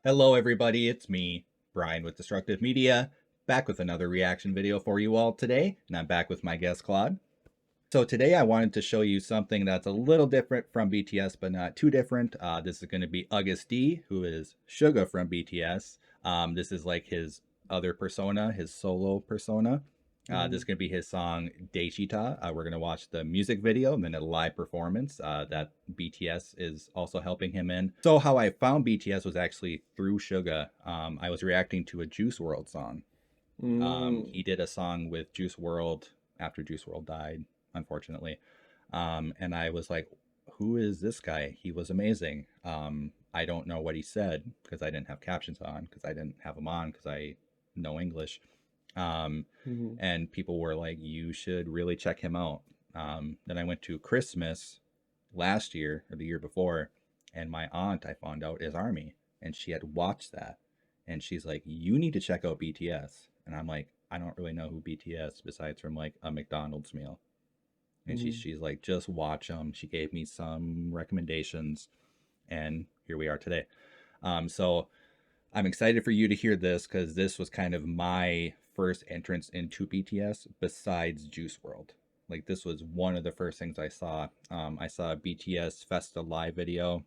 Hello everybody, it's me, Brian with Destructive Media, back with another reaction video for you all today, and I'm back with my guest Claude. So today I wanted to show you something that's a little different from BTS, but not too different. This is going to be Agust D, who is Suga from BTS. This is like his other persona, his solo persona. This is going to be his song Daechwita. We're going to watch the music video and then a live performance that BTS is also helping him in. So how I found BTS was actually through Suga. I was reacting to a Juice WRLD song. He did a song with Juice WRLD after Juice WRLD died, unfortunately. And I was like, who is this guy? He was amazing. I don't know what he said because I didn't have captions on, because I didn't have them on because I know English. And people were like, you should really check him out. Then I went to Christmas last year or the year before, and my aunt, I found out, is ARMY, and she had watched that, and she's like, you need to check out BTS. And I'm like, I don't really know who BTS besides from like a McDonald's meal. And she's like, just watch them. She gave me some recommendations, and here we are today. So I'm excited for you to hear this, because this was kind of my first entrance into BTS besides Juice WRLD. Like, this was one of the first things I saw. I saw a BTS Festa live video,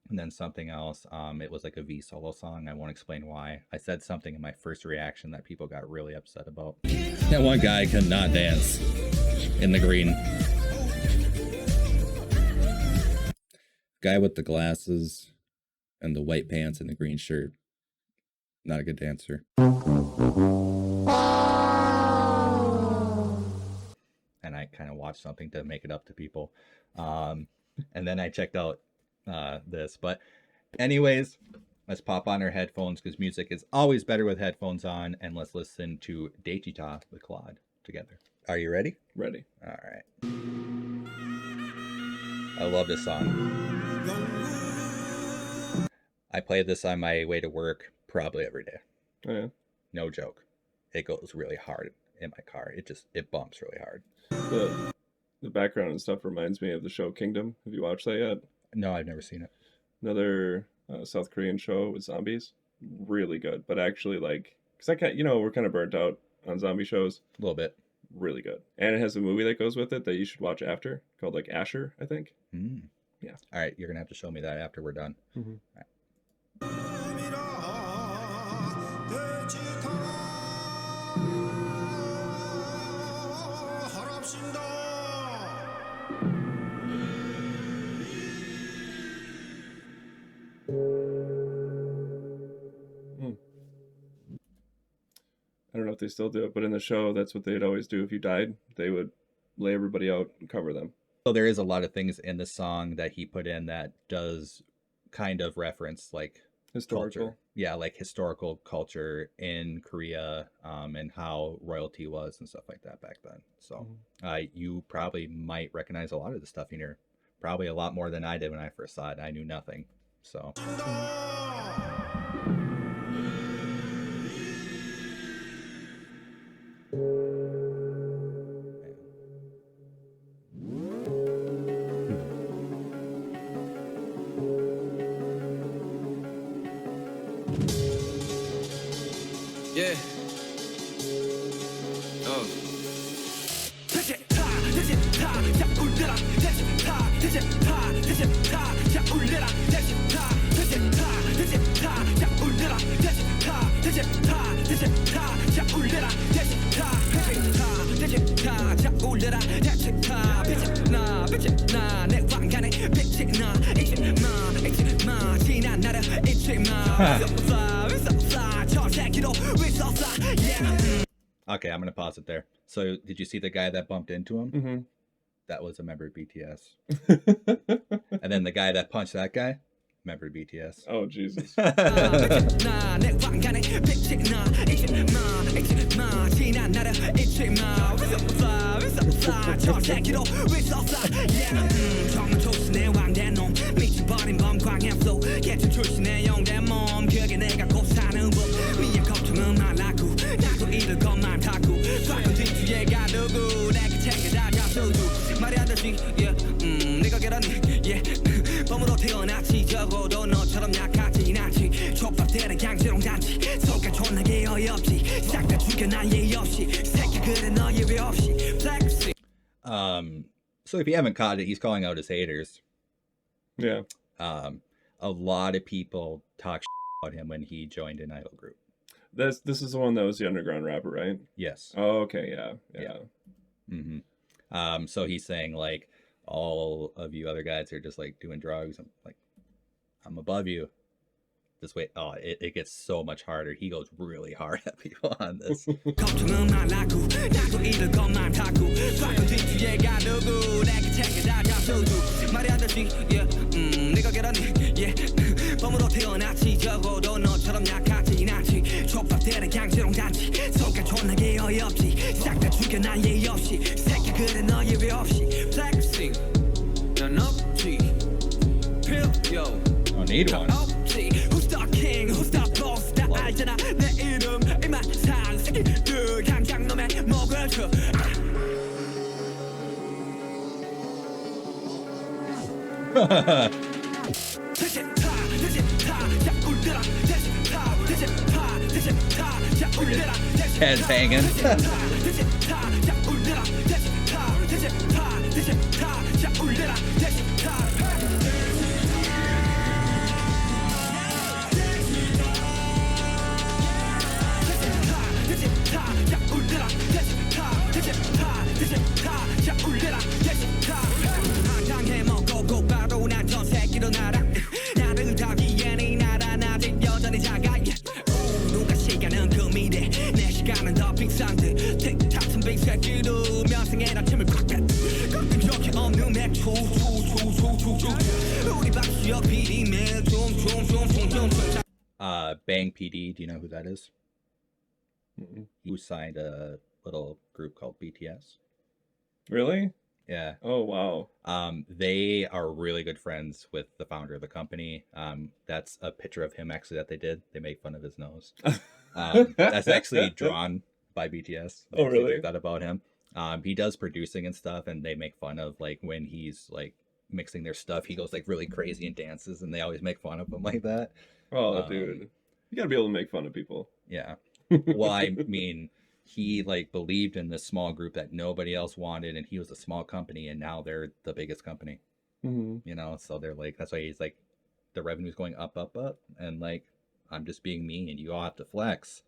and then something else. It was like a V solo song. I won't explain why. I said something in my first reaction that people got really upset about. That one guy cannot dance in the green. Guy with the glasses and the white pants and the green shirt. Not a good dancer. And I kind of watched something to make it up to people. And then I checked out this. But anyways, let's pop on our headphones, because music is always better with headphones on. And let's listen to Daechwita with Claude together. Are you ready? Ready. All right. I love this song. I play this on my way to work probably every day. Oh, yeah. No joke. It goes really hard in my car. It bumps really hard. The background and stuff reminds me of the show Kingdom. Have you watched that yet? No, I've never seen it. Another South Korean show with zombies. Really good. But actually, like, because I can't, we're kind of burnt out on zombie shows. A little bit. Really good. And it has a movie that goes with it that you should watch after, called like Asher, I think. Yeah. All right, you're gonna have to show me that after we're done. All right. I don't know if they still do it, but in the show, that's what they'd always do. If you died, they would lay everybody out and cover them. So there is a lot of things in the song that he put in that does kind of reference like Historical. culture. Yeah, like historical culture in Korea, and how royalty was and stuff like that back then. So you probably might recognize a lot of the stuff in here. Probably a lot more than I did when I first saw it. I knew nothing. So yeah. Okay, I'm gonna pause it there. So did you see the guy that bumped into him? That was a member of BTS. And then the guy that punched that guy, member of BTS. Oh, Jesus. 내가 계란이 yeah. 뻔으로 태어났지 적어도 너처럼 약하진 않지 촉박 So if you haven't caught it, he's calling out his haters. Yeah. A lot of people talk about him when he joined an idol group. This is the one that was the underground rapper, right? Yes. Oh, okay, yeah. Mm-hmm. So he's saying like all of you other guys are just like doing drugs. I'm like, I'm above you. This way, oh, it gets so much harder. He goes really hard at people on this. Don't need one. Head's hanging. Bang PD, do you know who that is? Who signed a little group called BTS. Really? Yeah. Oh, wow. They are really good friends with the founder of the company. That's a picture of him actually that they did. They make fun of his nose. That's actually drawn by BTS. Oh, really? That about him. He does producing and stuff, and they make fun of like when he's like mixing their stuff, he goes like really crazy and dances, and they always make fun of him like that. Oh, dude, you gotta be able to make fun of people. Yeah. Well, I mean, he like believed in this small group that nobody else wanted, and he was a small company, and now they're the biggest company. Mm-hmm. You know, so they're like, that's why he's like, the revenue's going up, and like, I'm just being me, and you all have to flex,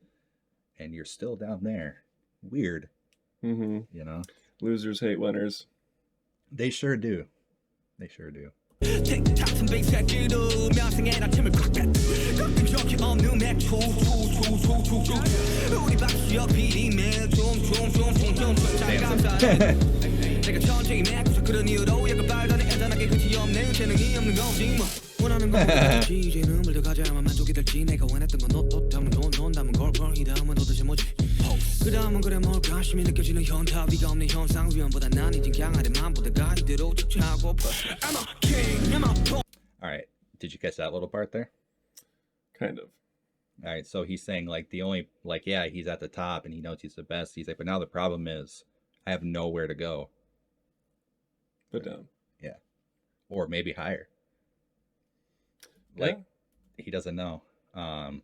and you're still down there. Weird. Mm-hmm. You know, losers hate winners. They sure do. They sure do. All right, did you catch that little part there? Kind of. All right, so he's saying like the only like, yeah, he's at the top and he knows he's the best. He's like, but now the problem is I have nowhere to go. Put down. Yeah. Or maybe higher. Like, he doesn't know. And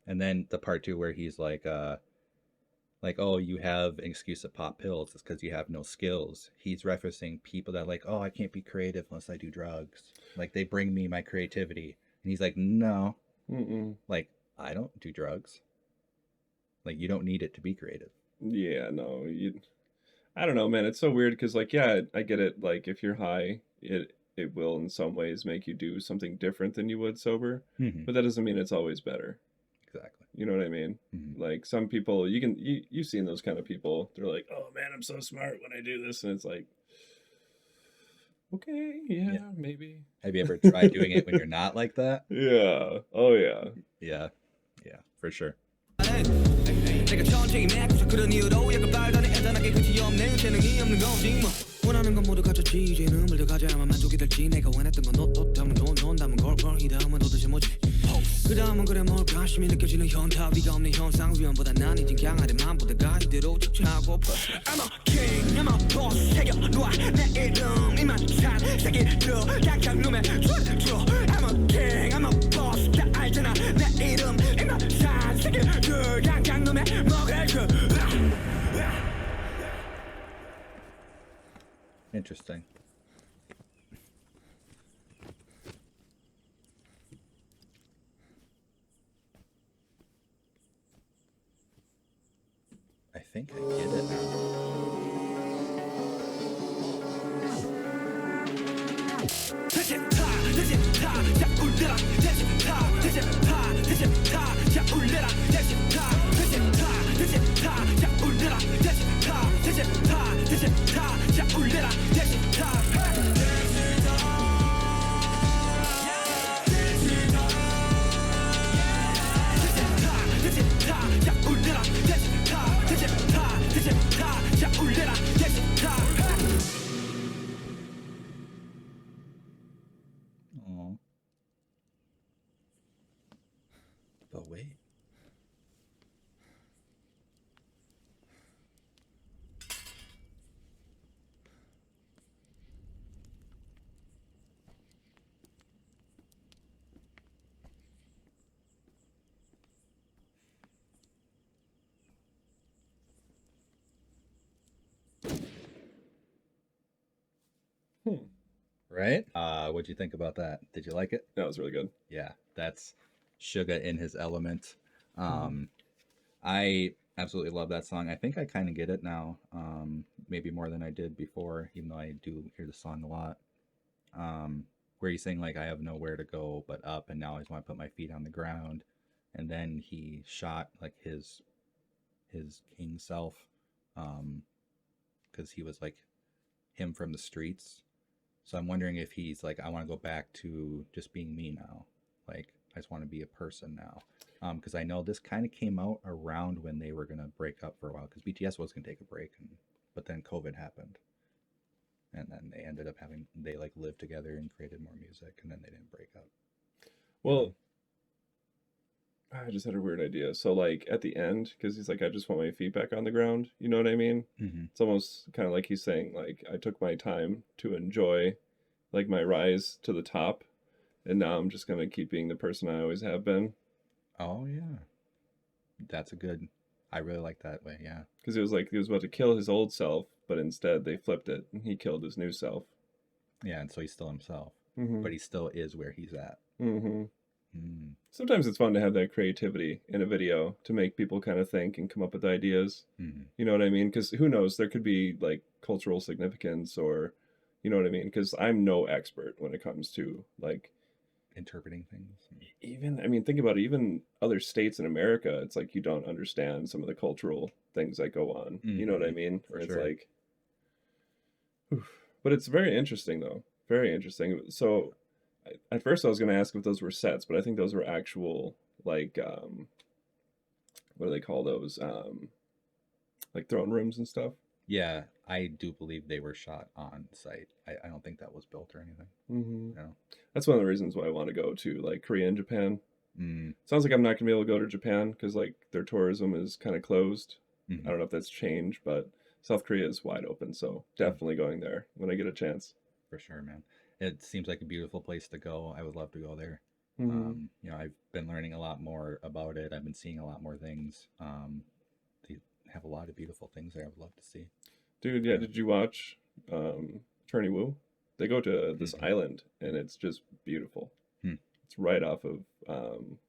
then the part two where he's like, oh, you have an excuse to pop pills. It's because you have no skills. He's referencing people that like, oh, I can't be creative unless I do drugs. Like, they bring me my creativity. And he's like, no. Mm-mm. Like, I don't do drugs. Like, you don't need it to be creative. Yeah, no. I don't know, man. It's so weird because, like, yeah, I get it. Like, if you're high, it will in some ways make you do something different than you would sober. Mm-hmm. But that doesn't mean it's always better. Exactly. You know what I mean? Mm-hmm. Like, some people, you've seen those kind of people. They're like, oh, man, I'm so smart when I do this. And it's like, okay, yeah, maybe. Have you ever tried doing it when you're not like that? Yeah. Oh, yeah. Yeah, for sure. 원하는 건 모두 갖췄지 이제는 물도 가져야만 만족이 될지 내가 원했던 건 너 때문에 논다면 걸걸 이 다음은 도대체 뭐지 그 다음은 그래 뭘까 심히 느껴지는 현타 위가 없는 현상 위험보다 난 이젠 강하리만 보다가 이대로 척하고파 I'm a king I'm a boss 새겨놓아 내 이름 이만 산 새끼들 약한 놈의 줄 I'm a king I'm a boss 다 알잖아 내 이름 이만 산 새끼들 약한 놈의 먹을 줄 Interesting. I think I get it now. Aw. But wait. Right? What'd you think about that? Did you like it? That was really good. Yeah, that's Suga in his element. I absolutely love that song. I think I kind of get it now, maybe more than I did before, even though I do hear the song a lot. Where he's saying like, I have nowhere to go but up, and now I just want to put my feet on the ground. And then he shot like his king self, because he was like him from the streets. So I'm wondering if he's like, I want to go back to just being me now. Like, I just want to be a person now. Because I know this kind of came out around when they were going to break up for a while, because BTS was going to take a break, but then COVID happened. And then they ended up they like lived together and created more music, and then they didn't break up. Well, I just had a weird idea. So like at the end, because he's like, I just want my feet back on the ground. You know what I mean? Mm-hmm. It's almost kind of like he's saying, like, I took my time to enjoy like my rise to the top, and now I'm just going to keep being the person I always have been. Oh, yeah. That's a good... I really like that way, yeah. Because it was like he was about to kill his old self, but instead they flipped it, and he killed his new self. Yeah, and so he's still himself. Mm-hmm. But he still is where he's at. Mm-hmm. Mm. Sometimes it's fun to have that creativity in a video to make people kind of think and come up with ideas. Mm-hmm. You know what I mean? Because who knows? There could be like cultural significance, or you know what I mean? Because I'm no expert when it comes to like Interpreting things. even, I mean, think about it, even other states in America, it's like you don't understand some of the cultural things that go on. You know what I mean? For It's sure. like, oof. But it's very interesting though. Very interesting. So at first I was going to ask if those were sets, but I think those were actual, like, what do they call those? Like throne rooms and stuff. Yeah, I do believe they were shot on site. I don't think that was built or anything. Mm-hmm. No. That's one of the reasons why I want to go to like Korea and Japan. Mm. Sounds like I'm not going to be able to go to Japan because like their tourism is kind of closed. Mm-hmm. I don't know if that's changed, but South Korea is wide open. So definitely going there when I get a chance. For sure, man. It seems like a beautiful place to go. I would love to go there. Mm-hmm. You know, I've been learning a lot more about it. I've been seeing a lot more things. They have a lot of beautiful things there I would love to see. Dude, yeah, did you watch Attorney Woo? They go to this island and it's just beautiful. It's right off of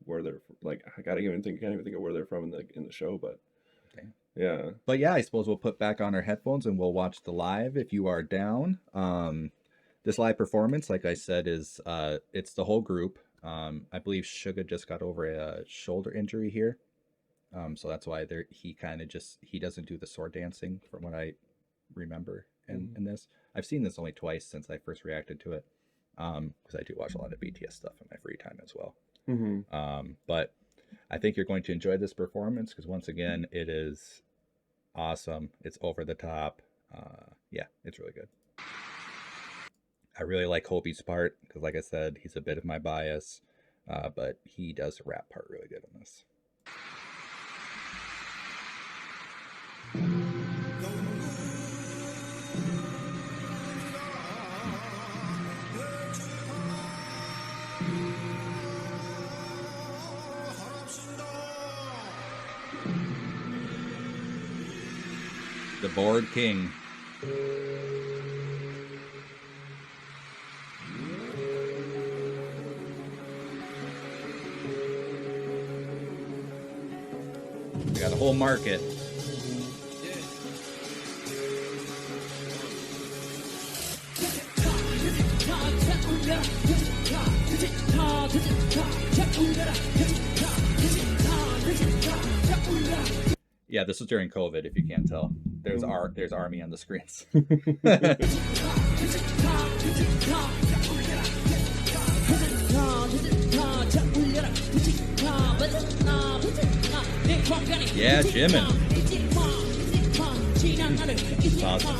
where they're like, I can't even think of where they're from in the show, but okay. Yeah. But yeah, I suppose we'll put back on our headphones and we'll watch the live if you are down. This live performance, like I said, is it's the whole group. I believe Suga just got over a shoulder injury here. So that's why he doesn't do the sword dancing from what I remember in this. I've seen this only twice since I first reacted to it, because I do watch a lot of BTS stuff in my free time as well. Mm-hmm. But I think you're going to enjoy this performance because once again, it is awesome. It's over the top. Yeah, it's really good. I really like Hobie's part because, like I said, he's a bit of my bias, but he does the rap part really good in this. The Bored King. whole market. Yeah, this was during COVID, if you can't tell. There's Army on the screens. Yeah, Jimin. Awesome.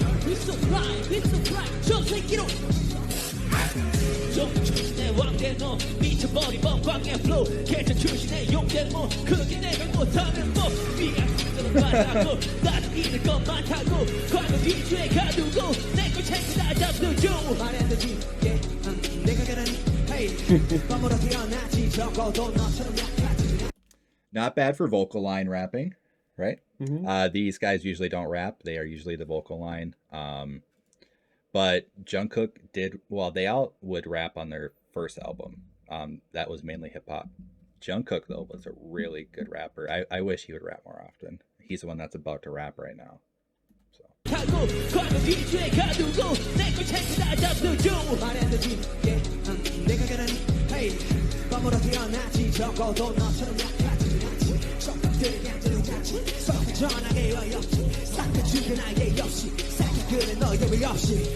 Not bad for vocal line rapping, right? Mm-hmm. These guys usually don't rap. They are usually the vocal line. But Jungkook did, well, they all would rap on their first album. That was mainly hip hop. Jungkook, though, was a really good rapper. I wish he would rap more often. He's the one that's about to rap right now. So.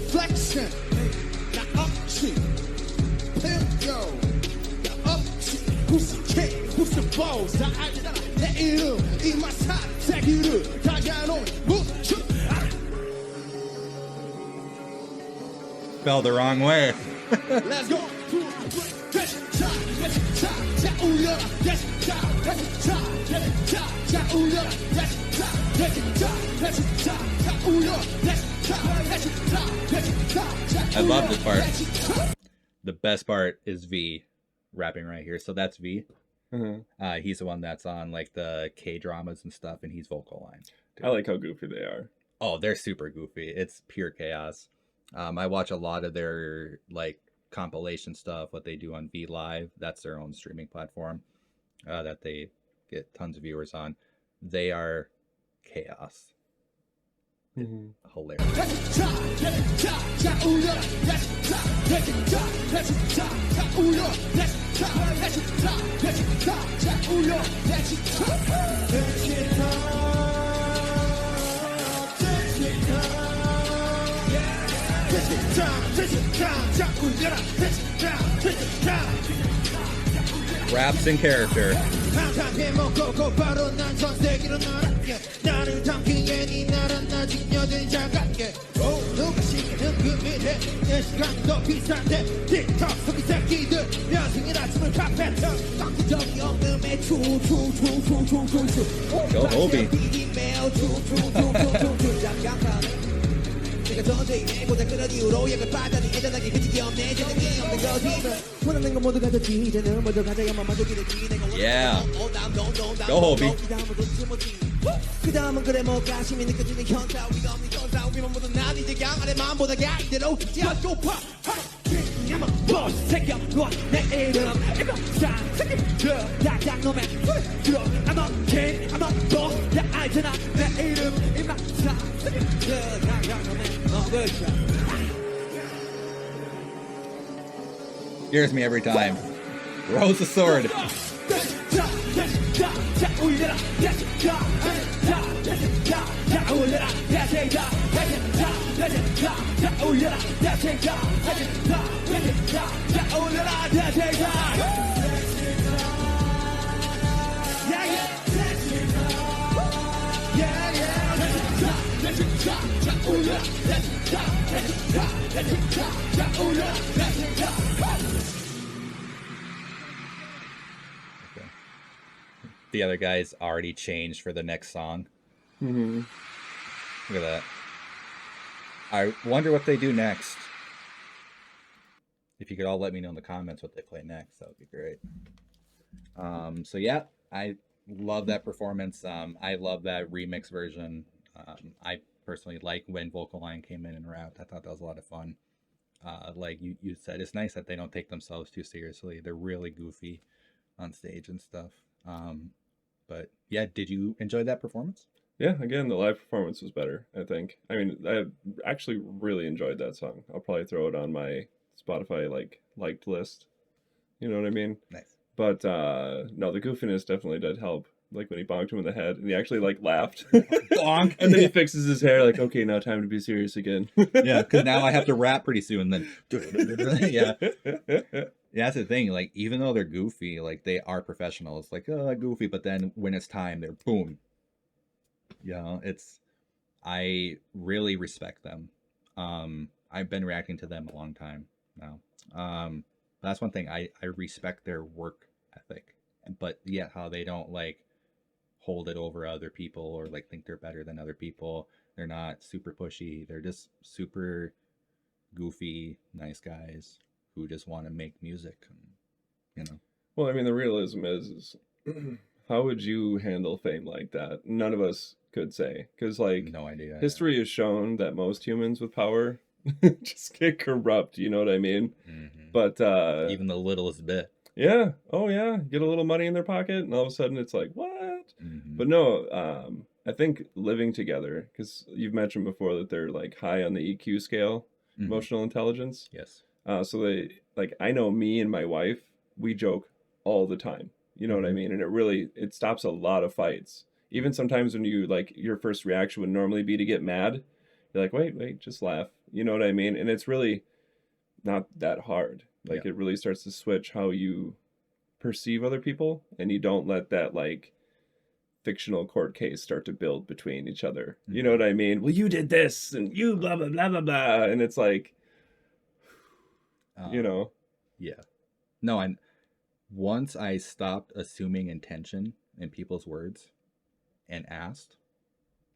Flexing, 나 없지, 팬요, 나 없지, who's the king, who's the boss, 다 알잖아, 내 이름, 이마 살, 세기를 다가놓은 무추. Fell the wrong way. Let's go. I love this part. The best part is V rapping right here. So that's V. Uh-huh. He's the one that's on like the K-dramas and stuff, and he's vocal line. I like how goofy they are. Oh, they're super goofy. It's pure chaos. I watch a lot of their like compilation stuff, what they do on V Live. That's their own streaming platform that they get tons of viewers on. They are chaos. Hilarious. Raps in character. Go Obi. Yeah. Go Hobie. Scares me every time. Throws the sword. The other guy's already changed for the next song. Look at that. I wonder what they do next. If you could all let me know in the comments what they play next, that would be great. So yeah, I love that performance. I love that remix version. I personally like when Vocal Line came in and rapped. I thought that was a lot of fun. Like you said, it's nice that they don't take themselves too seriously. They're really goofy on stage and stuff. But yeah, did you enjoy that performance? Yeah, again, the live performance was better, I think. I mean, I actually really enjoyed that song. I'll probably throw it on my Spotify liked list. You know what I mean? Nice. But no, the goofiness definitely did help. Like when he bonked him in the head and he actually like laughed. Bonk. And then he fixes his hair like, okay, now time to be serious again. Yeah, because now I have to rap pretty soon. Then yeah, that's the thing. Like even though they're goofy, like they are professionals. Like goofy, but then when it's time, they're boom. You know, I really respect them. I've been reacting to them a long time now. That's one thing I respect their work ethic, but yet how they don't like hold it over other people or like think they're better than other people. They're not super pushy. They're just super goofy, nice guys who just want to make music. And, Well, I mean, the realism is how would you handle fame like that? None of us could say. Because, like, no idea. history has shown that most humans with power just get corrupt. You know what I mean? Mm-hmm. But, even the littlest bit. yeah. Oh, yeah. Get a little money in their pocket, and all of a sudden it's like, what? Mm-hmm. But no, I think living together, because you've mentioned before that they're like high on the EQ scale, Mm-hmm. emotional intelligence. Yes. So they like I know me and my wife, we joke all the time. You know what I Mhm. mean? And it stops a lot of fights. Even sometimes when you like your first reaction would normally be to get mad, you're like, wait, just laugh. You know what I mean? And it's really not that hard. Like Yeah. it really starts to switch how you perceive other people, and you don't let that like fictional court case start to build between each other. You know Mhm. what I mean? Well, you did this and you blah blah blah blah blah, and it's like, you know. Yeah. No, and once I stopped assuming intention in people's words and asked,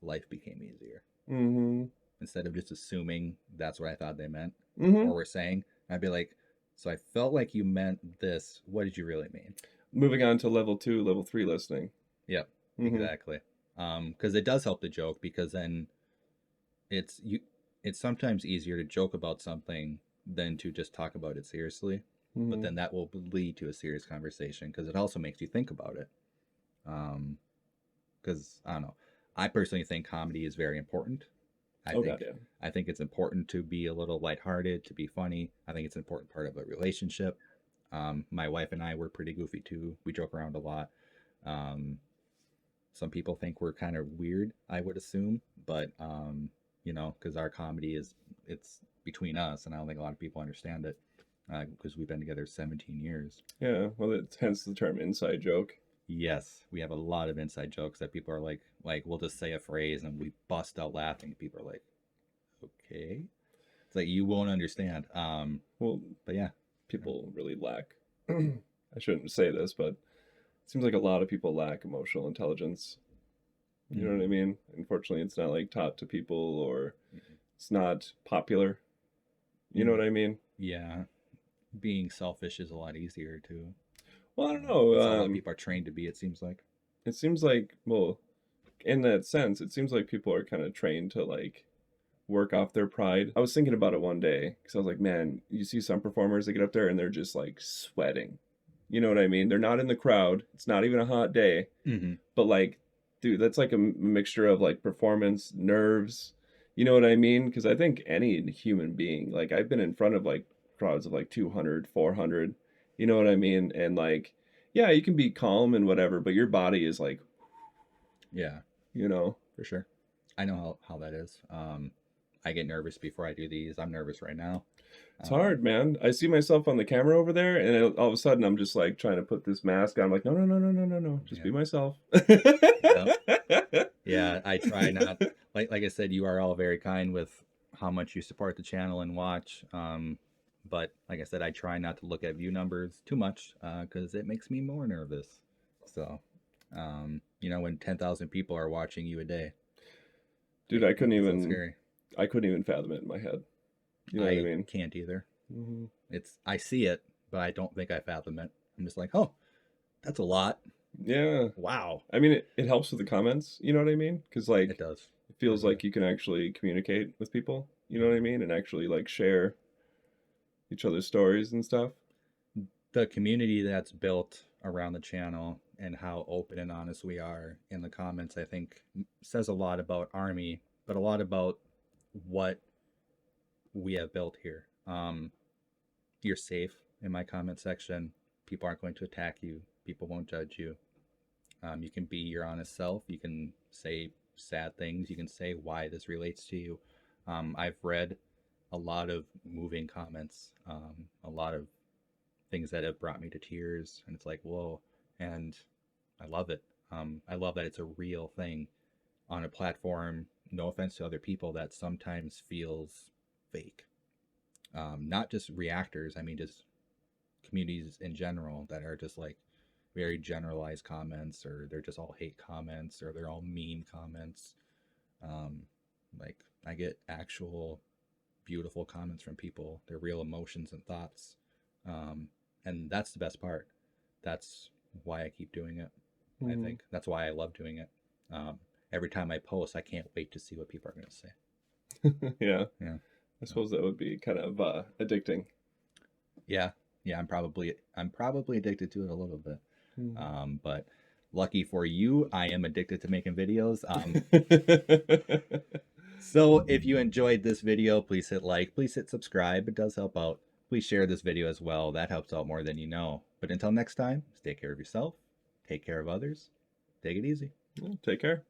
life became easier. Mm-hmm. Instead of just assuming that's what I thought they meant Mm-hmm. or were saying, I'd be like, so I felt like you meant this. What did you really mean? Moving on to level 2, level 3 listening. Yep, Mm-hmm. exactly. Because it does help the joke, because then it's sometimes easier to joke about something than to just talk about it seriously. Mm-hmm. But then that will lead to a serious conversation, because it also makes you think about it. Because I don't know, I personally think comedy is very important. God, yeah. I think it's important to be a little lighthearted, to be funny. I think it's an important part of a relationship. My wife and I were pretty goofy too. We joke around a lot. Some people think we're kind of weird, I would assume, but you know, because our comedy it's between us, and I don't think a lot of people understand it, because we've been together 17 years. Yeah, well, it's hence the term inside joke. Yes, we have a lot of inside jokes that people are like we'll just say a phrase and we bust out laughing. People are like, okay, it's like you won't understand. Well, but yeah, people really lack. I shouldn't say this, but it seems like a lot of people lack emotional intelligence. You know what I mean? Unfortunately, it's not like taught to people, or it's not popular. You know what I mean? Yeah, being selfish is a lot easier too. Well, I don't know. That's how people are trained to be, it seems like. It seems like, well, in that sense, it seems like people are kind of trained to like work off their pride. I was thinking about it one day because I was like, man, you see some performers, they get up there and they're just like sweating. You know what I mean? They're not in the crowd. It's not even a hot day. Mm-hmm. But like, dude, that's like a mixture of like performance, nerves. You know what I mean? Because I think any human being, like I've been in front of like crowds of like 200, 400. You know what I mean? And like, yeah, you can be calm and whatever, but your body is like, yeah, you know, for sure. I know how that is. I get nervous before I do these. I'm nervous right now. It's hard, man. I see myself on the camera over there, and all of a sudden I'm just like trying to put this mask on. I'm like, no, just be myself. Yeah, I try not. Like I said, you are all very kind with how much you support the channel and watch. But like I said, I try not to look at view numbers too much, because it makes me more nervous. So, you know, when 10,000 people are watching you a day, dude, I couldn't scary. even fathom it in my head. You know what I mean? Can't either. Mm-hmm. I see it, but I don't think I fathom it. I'm just like, oh, that's a lot. Yeah. Wow. I mean, it helps with the comments. You know what I mean? Because like it does. It feels like you can actually communicate with people. You know what I mean? And actually like share each other's stories and stuff. The community that's built around the channel and how open and honest we are in the comments, I think says a lot about Army, but a lot about what we have built here. You're safe in my comment section. People aren't going to attack you. People won't judge you. You can be your honest self. You can say sad things. You can say why this relates to you. I've read a lot of moving comments, a lot of things that have brought me to tears, and it's like, whoa. And I love it. I love that it's a real thing on a platform, no offense to other people, that sometimes feels fake. Not just reactors, I mean just communities in general that are just like very generalized comments, or they're just all hate comments, or they're all mean comments. Like I get actual beautiful comments from people, their real emotions and thoughts. And that's the best part. That's why I keep doing it. I think that's why I love doing it. Every time I post, I can't wait to see what people are going to say. Yeah. Yeah. I suppose that would be kind of addicting. Yeah. I'm probably addicted to it a little bit. But lucky for you, I am addicted to making videos. So if you enjoyed this video, please hit like, please hit subscribe. It does help out. Please share this video as well. That helps out more than you know. But until next time, take care of yourself, take care of others, take it easy. Take care.